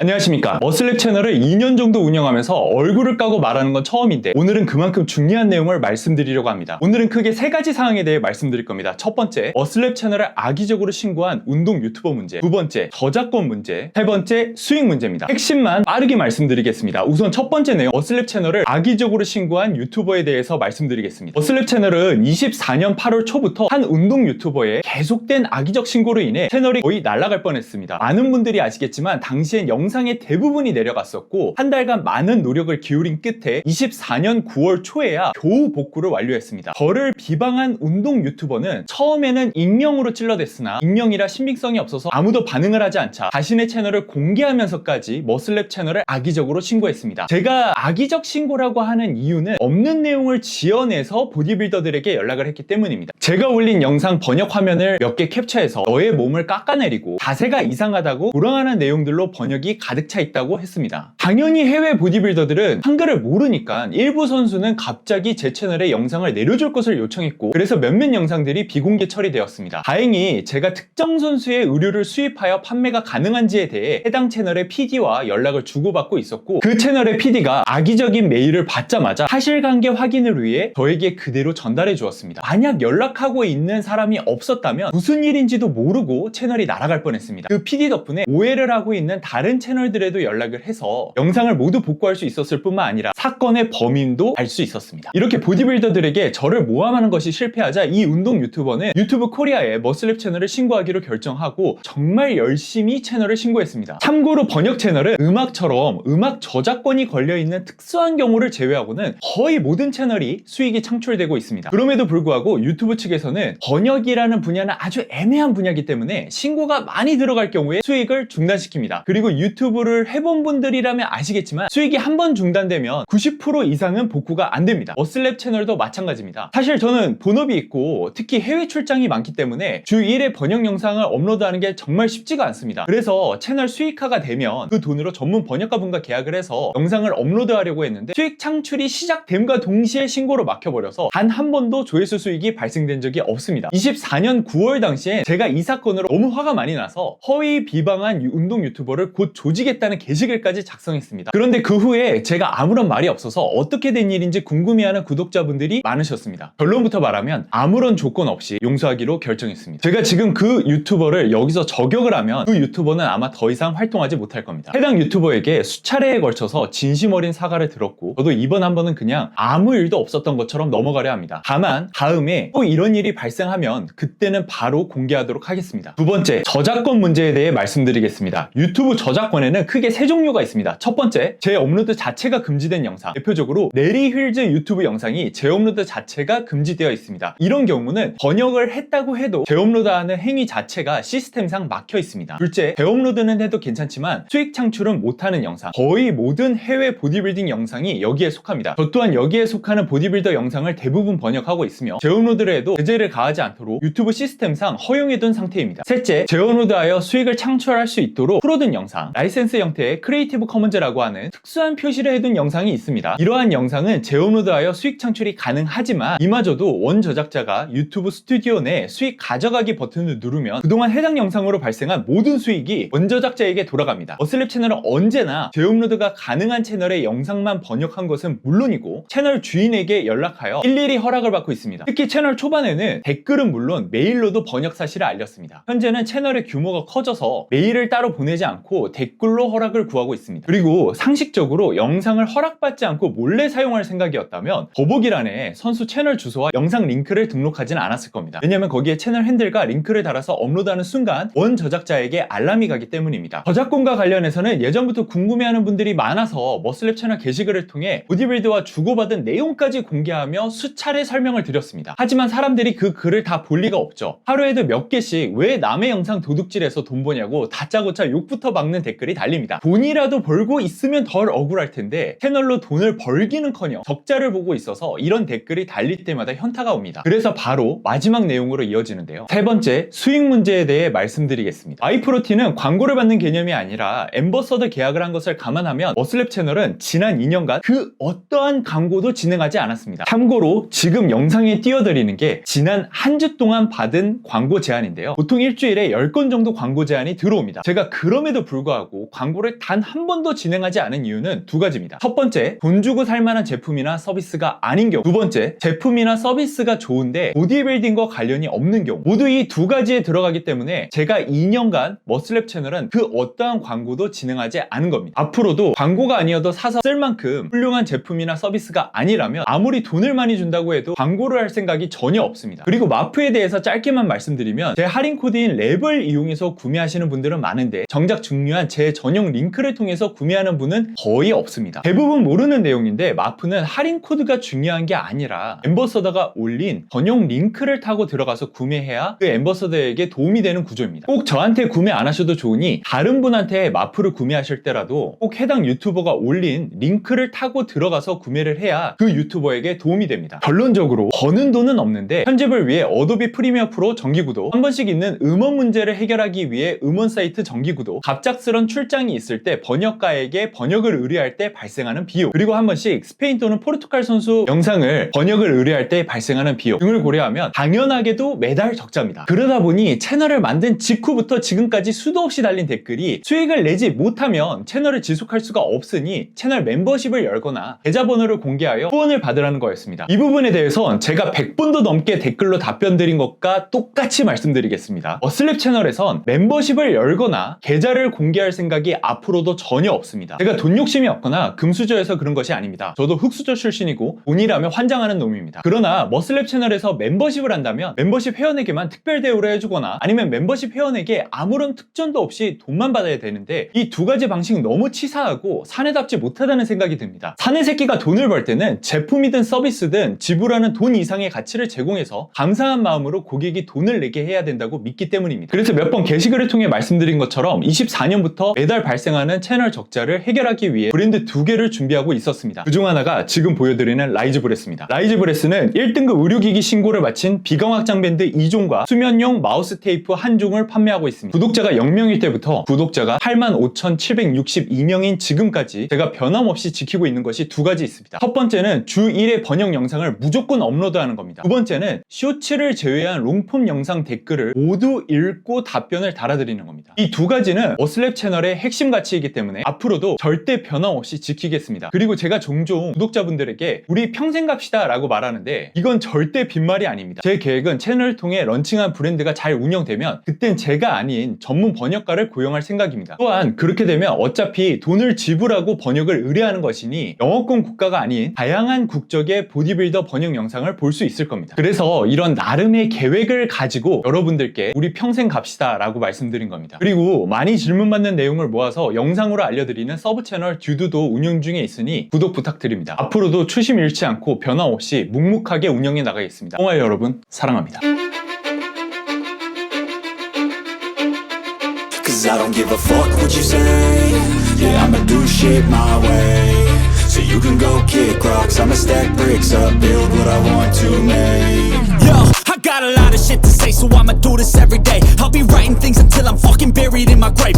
안녕하십니까. 머슬랩 채널을 2년 정도 운영하면서 얼굴을 까고 말하는 건 처음인데 오늘은 그만큼 중요한 내용을 말씀드리려고 합니다. 오늘은 크게 3가지 사항에 대해 말씀드릴 겁니다. 첫 번째, 머슬랩 채널을 악의적으로 신고한 운동 유튜버 문제. 두 번째, 저작권 문제. 세 번째, 수익 문제입니다. 핵심만 빠르게 말씀드리겠습니다. 우선 첫 번째 내용, 머슬랩 채널을 악의적으로 신고한 유튜버에 대해서 말씀드리겠습니다. 머슬랩 채널은 24년 8월 초부터 한 운동 유튜버의 계속된 악의적 신고로 인해 채널이 거의 날아갈 뻔했습니다. 많은 분들이 아시겠지만 당시엔 영상의 대부분이 내려갔었고 한 달간 많은 노력을 기울인 끝에 24년 9월 초에야 겨우 복구를 완료했습니다. 저를 비방한 운동 유튜버는 처음에는 익명으로 찔러댔으나 익명이라 신빙성이 없어서 아무도 반응을 하지 않자 자신의 채널을 공개하면서까지 머슬랩 채널을 악의적으로 신고했습니다. 제가 악의적 신고라고 하는 이유는 없는 내용을 지어내서 보디빌더들에게 연락을 했기 때문입니다. 제가 올린 영상 번역 화면을 몇 개 캡처해서 너의 몸을 깎아내리고 자세가 이상하다고 불황하는 내용들로 번역이 가득 차 있다고 했습니다. 당연히 해외 보디빌더들은 한글을 모르니까 일부 선수는 갑자기 제 채널에 영상을 내려줄 것을 요청했고 그래서 몇몇 영상들이 비공개 처리되었습니다. 다행히 제가 특정 선수의 의류를 수입하여 판매가 가능한지에 대해 해당 채널의 PD와 연락을 주고받고 있었고 그 채널의 PD가 악의적인 메일을 받자마자 사실관계 확인을 위해 저에게 그대로 전달해 주었습니다. 만약 연락하고 있는 사람이 없었다면 무슨 일인지도 모르고 채널이 날아갈 뻔했습니다. 그 PD 덕분에 오해를 하고 있는 다른 채널들에도 연락을 해서 영상을 모두 복구할 수 있었을 뿐만 아니라 사건의 범인도 알 수 있었습니다. 이렇게 보디빌더들에게 저를 모함하는 것이 실패하자 이 운동 유튜버는 유튜브 코리아에 머슬랩 채널을 신고하기로 결정하고 정말 열심히 채널을 신고했습니다. 참고로 번역 채널은 음악처럼 음악 저작권이 걸려있는 특수한 경우를 제외하고는 거의 모든 채널이 수익이 창출되고 있습니다. 그럼에도 불구하고 유튜브 측에서는 번역이라는 분야는 아주 애매한 분야이기 때문에 신고가 많이 들어갈 경우에 수익을 중단시킵니다. 그리고 유튜브를 해본 분들이라면 아시겠지만 수익이 한 번 중단되면 90% 이상은 복구가 안 됩니다. 머슬랩 채널도 마찬가지입니다. 사실 저는 본업이 있고 특히 해외 출장이 많기 때문에 주 1회 번역 영상을 업로드하는 게 정말 쉽지가 않습니다. 그래서 채널 수익화가 되면 그 돈으로 전문 번역가분과 계약을 해서 영상을 업로드하려고 했는데 수익 창출이 시작됨과 동시에 신고로 막혀버려서 단 한 번도 조회수 수익이 발생된 적이 없습니다. 24년 9월 당시에 제가 이 사건으로 너무 화가 많이 나서 허위 비방한 운동 유튜버를 곧 조지겠다는 게시글까지 작성했습니다. 그런데 그 후에 제가 아무런 말이 없어서 어떻게 된 일인지 궁금해하는 구독자분들이 많으셨습니다. 결론부터 말하면 아무런 조건 없이 용서하기로 결정했습니다. 제가 지금 그 유튜버를 여기서 저격을 하면 그 유튜버는 아마 더 이상 활동하지 못할 겁니다. 해당 유튜버에게 수차례에 걸쳐서 진심 어린 사과를 들었고 저도 이번 한 번은 그냥 아무 일도 없었던 것처럼 넘어가려 합니다. 다만 다음에 또 이런 일이 발생하면 그때는 바로 공개하도록 하겠습니다. 두 번째, 저작권 문제에 대해 말씀드리겠습니다. 유튜브 저작권에는 크게 3종류가 있습니다. 첫 번째, 재업로드 자체가 금지된 영상. 대표적으로 내리 휠즈 유튜브 영상이 재업로드 자체가 금지되어 있습니다. 이런 경우는 번역을 했다고 해도 재업로드하는 행위 자체가 시스템상 막혀 있습니다. 둘째, 재업로드는 해도 괜찮지만 수익 창출은 못하는 영상. 거의 모든 해외 보디빌딩 영상이 여기에 속합니다. 저 또한 여기에 속하는 보디빌더 영상을 대부분 번역하고 있으며 재업로드를 해도 제재를 가하지 않도록 유튜브 시스템상 허용해둔 상태입니다. 셋째, 재업로드하여 수익을 창출할 수 있도록 풀어둔 영상. 라이센스 형태의 크리에이티브 커먼즈라고 하는 특수한 표시를 해둔 영상이 있습니다. 이러한 영상은 재업로드하여 수익 창출이 가능하지만 이마저도 원 저작자가 유튜브 스튜디오 내 수익 가져가기 버튼을 누르면 그동안 해당 영상으로 발생한 모든 수익이 원 저작자에게 돌아갑니다. 머슬랩 채널은 언제나 재업로드가 가능한 채널의 영상만 번역한 것은 물론이고 채널 주인에게 연락하여 일일이 허락을 받고 있습니다. 특히 채널 초반에는 댓글은 물론 메일로도 번역 사실을 알렸습니다. 현재는 채널의 규모가 커져서 메일을 따로 보내지 않고 댓글로 허락을 구하고 있습니다. 그리고 상식적으로 영상을 허락받지 않고 몰래 사용할 생각이었다면 더보기란에 선수 채널 주소와 영상 링크를 등록하지는 않았을 겁니다. 왜냐면 거기에 채널 핸들과 링크를 달아서 업로드하는 순간 원 저작자에게 알람이 가기 때문입니다. 저작권과 관련해서는 예전부터 궁금해하는 분들이 많아서 머슬랩 채널 게시글을 통해 보디빌드와 주고받은 내용까지 공개하며 수차례 설명을 드렸습니다. 하지만 사람들이 그 글을 다 볼 리가 없죠. 하루에도 몇 개씩 왜 남의 영상 도둑질해서 돈 버냐고 다짜고짜 욕부터 막는 댓글이 달립니다. 돈이라도 벌고 있으면 덜 억울할 텐데 채널로 돈을 벌기는커녕 적자를 보고 있어서 이런 댓글이 달릴 때마다 현타가 옵니다. 그래서 바로 마지막 내용으로 이어지는데요. 세 번째, 수익 문제에 대해 말씀드리겠습니다. 아이프로틴은 광고를 받는 개념이 아니라 엠버서더 계약을 한 것을 감안하면 머슬랩 채널은 지난 2년간 그 어떠한 광고도 진행하지 않았습니다. 참고로 지금 영상에 띄워드리는 게 지난 한 주 동안 받은 광고 제안인데요. 보통 일주일에 10건 정도 광고 제안이 들어옵니다. 제가 그럼에도 불구하고 불구하고 광고를 단 한 번도 진행하지 않은 이유는 두 가지입니다. 첫 번째, 돈 주고 살 만한 제품이나 서비스가 아닌 경우. 두 번째, 제품이나 서비스가 좋은데 보디빌딩과 관련이 없는 경우. 모두 이 두 가지에 들어가기 때문에 제가 2년간 머슬랩 채널은 그 어떠한 광고도 진행하지 않은 겁니다. 앞으로도 광고가 아니어도 사서 쓸 만큼 훌륭한 제품이나 서비스가 아니라면 아무리 돈을 많이 준다고 해도 광고를 할 생각이 전혀 없습니다. 그리고 마프에 대해서 짧게만 말씀드리면 제 할인 코드인 랩을 이용해서 구매하시는 분들은 많은데 정작 중요한 제 전용 링크를 통해서 구매하는 분은 거의 없습니다. 대부분 모르는 내용인데 마프는 할인 코드가 중요한 게 아니라 엠버서더가 올린 전용 링크를 타고 들어가서 구매해야 그 엠버서더에게 도움이 되는 구조입니다. 꼭 저한테 구매 안 하셔도 좋으니 다른 분한테 마프를 구매하실 때라도 꼭 해당 유튜버가 올린 링크를 타고 들어가서 구매를 해야 그 유튜버에게 도움이 됩니다. 결론적으로 버는 돈은 없는데 편집을 위해 어도비 프리미어 프로 정기구독, 한 번씩 있는 음원 문제를 해결하기 위해 음원 사이트 정기구독, 갑작스런 출장이 있을 때 번역가에게 번역을 의뢰할 때 발생하는 비용, 그리고 한 번씩 스페인 또는 포르투갈 선수 영상을 번역을 의뢰할 때 발생하는 비용 등을 고려하면 당연하게도 매달 적자입니다. 그러다 보니 채널을 만든 직후부터 지금까지 수도 없이 달린 댓글이 수익을 내지 못하면 채널을 지속할 수가 없으니 채널 멤버십을 열거나 계좌번호를 공개하여 후원을 받으라는 거였습니다. 이 부분에 대해선 제가 100번도 넘게 댓글로 답변 드린 것과 똑같이 말씀드리겠습니다. 머슬랩 채널에선 멤버십을 열거나 계좌를 공개할 생각이 앞으로도 전혀 없습니다. 제가 돈 욕심이 없거나 금수저여서 그런 것이 아닙니다. 저도 흑수저 출신이고 돈이라면 환장하는 놈입니다. 그러나 머슬랩 채널에서 멤버십을 한다면 멤버십 회원에게만 특별 대우를 해주거나 아니면 멤버십 회원에게 아무런 특전도 없이 돈만 받아야 되는데 이 두 가지 방식은 너무 치사하고 사내답지 못하다는 생각이 듭니다. 사내 새끼가 돈을 벌 때는 제품이든 서비스든 지불하는 돈 이상의 가치를 제공해서 감사한 마음으로 고객이 돈을 내게 해야 된다고 믿기 때문입니다. 그래서 몇 번 게시글을 통해 말씀드린 것처럼 24년부터 매달 발생하는 채널 적자를 해결하기 위해 브랜드 2개를 준비하고 있었습니다. 그중 하나가 지금 보여드리는 라이즈브레스입니다. 라이즈브레스는 1등급 의료기기 신고를 마친 비강확장 밴드 2종과 수면용 마우스 테이프 1종을 판매하고 있습니다. 구독자가 0명일 때부터 구독자가 85,762명인 지금까지 제가 변함없이 지키고 있는 것이 두 가지 있습니다. 첫 번째는 주 1회 번역 영상을 무조건 업로드하는 겁니다. 두 번째는 쇼츠를 제외한 롱폼 영상 댓글을 모두 읽고 답변을 달아드리는 겁니다. 이 두 가지는 머슬랩 채널의 핵심 가치이기 때문에 앞으로도 절대 변함없이 지키겠습니다. 그리고 제가 종종 구독자분들에게 우리 평생 갑시다 라고 말하는데 이건 절대 빈말이 아닙니다. 제 계획은 채널을 통해 런칭한 브랜드가 잘 운영되면 그땐 제가 아닌 전문 번역가를 고용할 생각입니다. 또한 그렇게 되면 어차피 돈을 지불하고 번역을 의뢰하는 것이니 영어권 국가가 아닌 다양한 국적의 보디빌더 번역 영상을 볼 수 있을 겁니다. 그래서 이런 나름의 계획을 가지고 여러분들께 우리 평생 갑시다 라고 말씀드린 겁니다. 그리고 많이 질문받는 내용을 모아서 영상으로 알려드리는 서브 채널 듀두도 운영 중에 있으니 구독 부탁드립니다. 앞으로도 추심 잃지 않고 변함없이 묵묵하게 운영해 나가겠습니다. 정말 여러분 사랑합니다. Cause I don't give a fuck what you say. Yeah, I'ma do shit my way. So you can go kick rocks, I'ma stack bricks up, build what I want to make. Yo, I got a lot of shit to say, so I'ma do this every day. I'll be writing things until I'm fucking buried in my grave.